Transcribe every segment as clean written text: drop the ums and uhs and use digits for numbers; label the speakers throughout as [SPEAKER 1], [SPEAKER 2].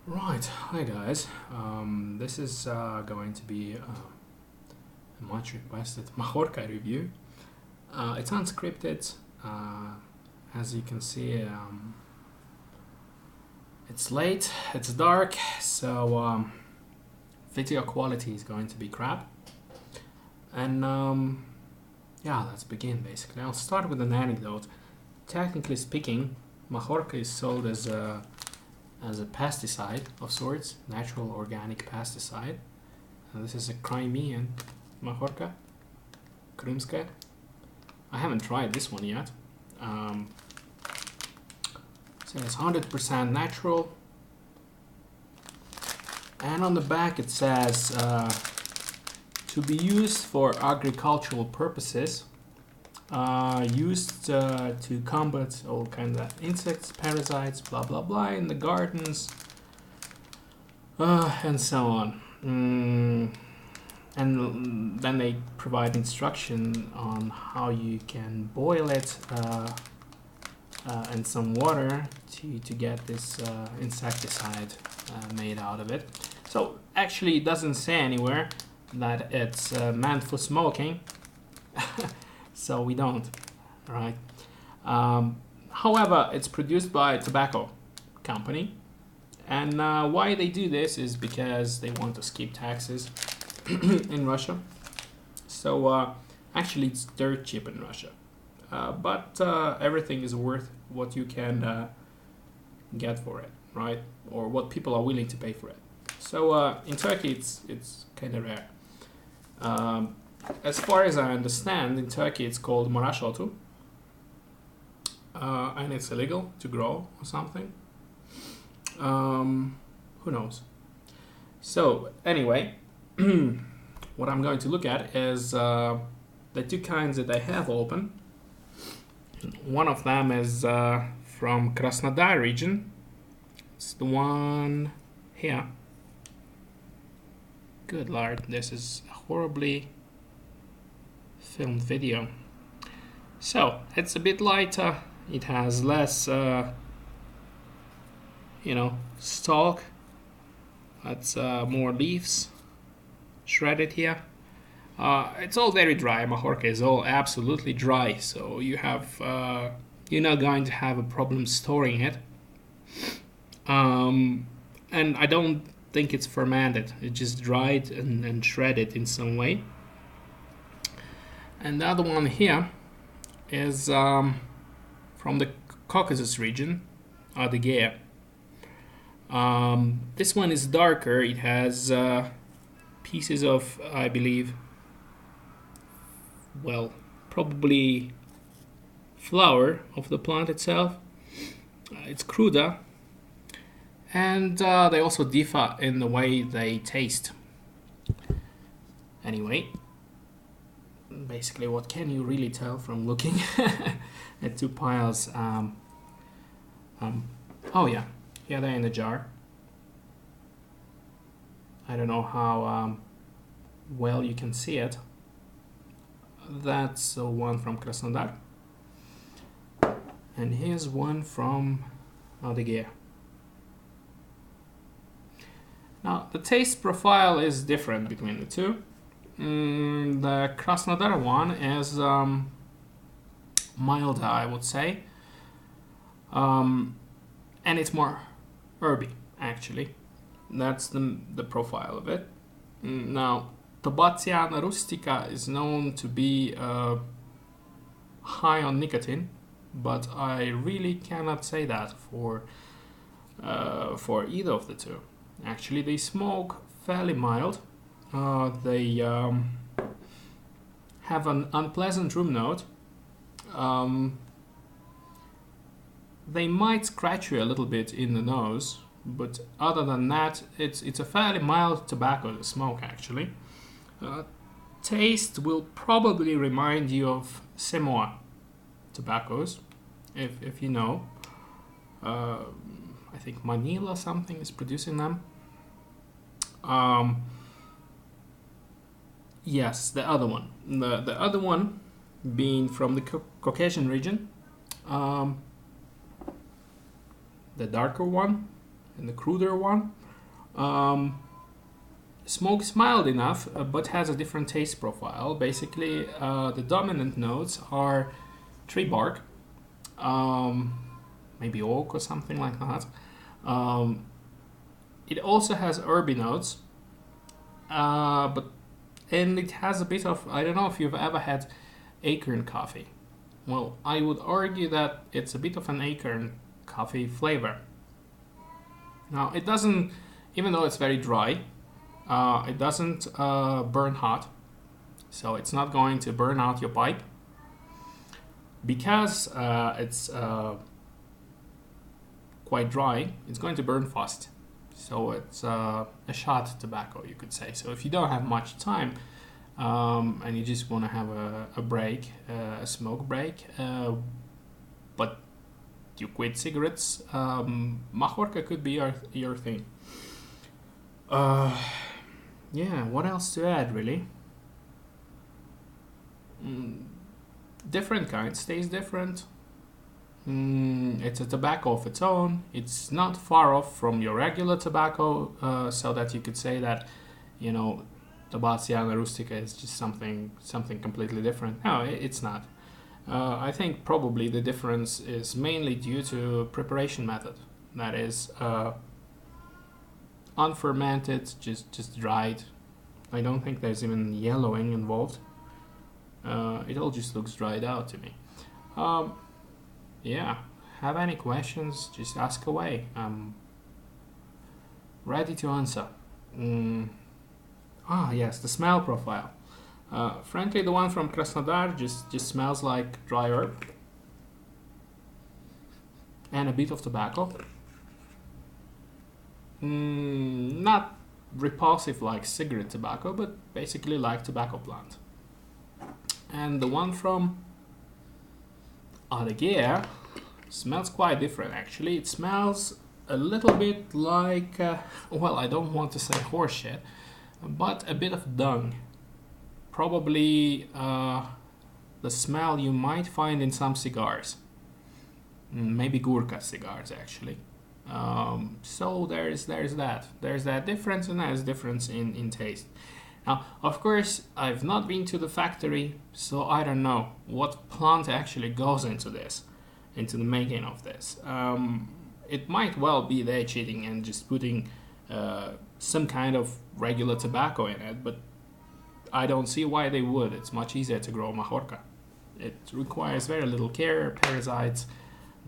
[SPEAKER 1] Right, hi guys. This is going to be a much requested Mahorka review. It's unscripted. As you can see, it's late, it's dark, so video quality is going to be crap. And yeah, let's begin basically. I'll start with an anecdote. Technically speaking, Mahorka is sold as a pesticide of sorts, natural organic pesticide. And this is a Crimean Mahorka, Krymska. I haven't tried this one yet. So it's 100% natural. And on the back it says to be used for agricultural purposes, used to combat all kinds of insects, parasites, blah blah blah in the gardens, and so on. And then they provide instruction on how you can boil it in some water to get this insecticide made out of it. So actually it doesn't say anywhere that it's meant for smoking. So we don't, right? However, it's produced by a tobacco company, and why they do this is because they want to skip taxes in Russia. So actually, it's dirt cheap in Russia, but everything is worth what you can get for it, right? Or what people are willing to pay for it. So in Turkey, it's kind of rare. As far as I understand, in Turkey it's called maraşotu, and it's illegal to grow or something. Who knows? So anyway, what I'm going to look at is the two kinds that I have open. One of them is from Krasnodar region. It's the one here. Good lord, this is horribly filmed video. So it's a bit lighter, it has less stalk, it's more leaves shredded here. It's all very dry. Mahorka is all absolutely dry, so you're not going to have a problem storing it. And I don't think it's fermented, it's just dried and shredded in some way. And the other one here is from the Caucasus region, Adigean. This one is darker. It has pieces of, I believe, well, probably flower of the plant itself. It's cruda. And they also differ in the way they taste. Anyway, basically, what can you really tell from looking at two piles? Oh yeah, here they're in the jar. I don't know how well you can see it. That's one from Krasnodar, and here's one from Adigean. Now the taste profile is different between the two. The Krasnodar one is milder, I would say, and it's more herby, actually. That's the profile of it. Now, Nicotiana rustica is known to be high on nicotine, but I really cannot say that for either of the two. Actually, they smoke fairly mild. They have an unpleasant room note. They might scratch you a little bit in the nose, but other than that, it's a fairly mild tobacco to smoke, actually. Taste will probably remind you of meaw tobaccos, if you know. I think Manila or something is producing them. Yes, the other one. The other one being from the Caucasian region. The darker one and the cruder one. Smoke is mild enough, but has a different taste profile. Basically, the dominant notes are tree bark, maybe oak or something like that. It also has herby notes, and it has a bit of, I don't know if you've ever had acorn coffee. Well, I would argue that it's a bit of an acorn coffee flavor. Now, it doesn't, even though it's very dry, it doesn't burn hot, so it's not going to burn out your pipe. Because it's quite dry, it's going to burn fast. So it's a shot tobacco, you could say. So if you don't have much time and you just want to have a break, a smoke break, but you quit cigarettes, Mahorka could be your thing. Yeah, what else to add, really? Different kinds, taste different. It's a tobacco of its own. It's not far off from your regular tobacco, so that you could say that, you know, Nicotiana rustica is just something completely different. No, it's not. I think probably the difference is mainly due to preparation method. That is, unfermented, just dried. I don't think there's even yellowing involved. It all just looks dried out to me. Yeah, have any questions, just ask away. I'm ready to answer. Yes, the smell profile. Frankly, the one from Krasnodar just smells like dry herb and a bit of tobacco. Not repulsive like cigarette tobacco, but basically like tobacco plant. And the one from Adigean smells quite different, actually. It smells a little bit like, well, I don't want to say horse shit, but a bit of dung. Probably the smell you might find in some cigars. Maybe Gurkha cigars, actually. So there's that. There's that difference, and there's difference in taste. Now, of course, I've not been to the factory, so I don't know what plant actually goes into this, into the making of this. It might well be they're cheating and just putting some kind of regular tobacco in it, but I don't see why they would. It's much easier to grow Mahorka. It requires very little care, parasites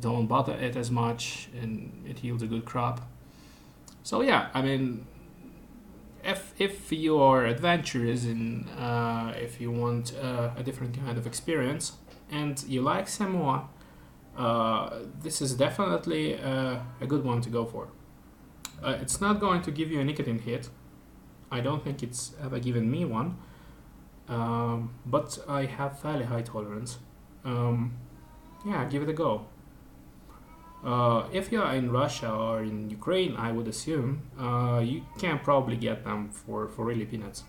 [SPEAKER 1] don't bother it as much, and it yields a good crop. So yeah, I mean, if you are adventurous and if you want a different kind of experience and you like meaw, this is definitely a good one to go for. It's not going to give you a nicotine hit. I don't think it's ever given me one, but I have fairly high tolerance. Yeah, give it a go. If you're in Russia or in Ukraine, I would assume you can probably get them for really peanuts.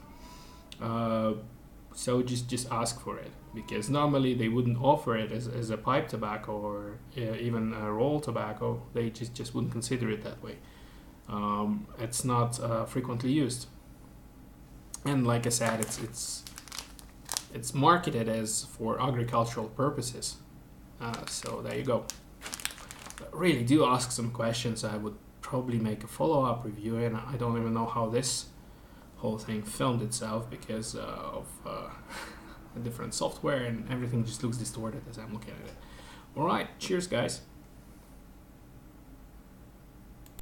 [SPEAKER 1] So just ask for it, because normally they wouldn't offer it as a pipe tobacco or even a roll tobacco. They just wouldn't consider it that way. It's not frequently used, and like I said, it's marketed as for agricultural purposes. So there you go. Really do ask some questions. I would probably make a follow-up review, and I don't even know how this whole thing filmed itself because of a different software, and everything just looks distorted as I'm looking at it. Alright, cheers guys.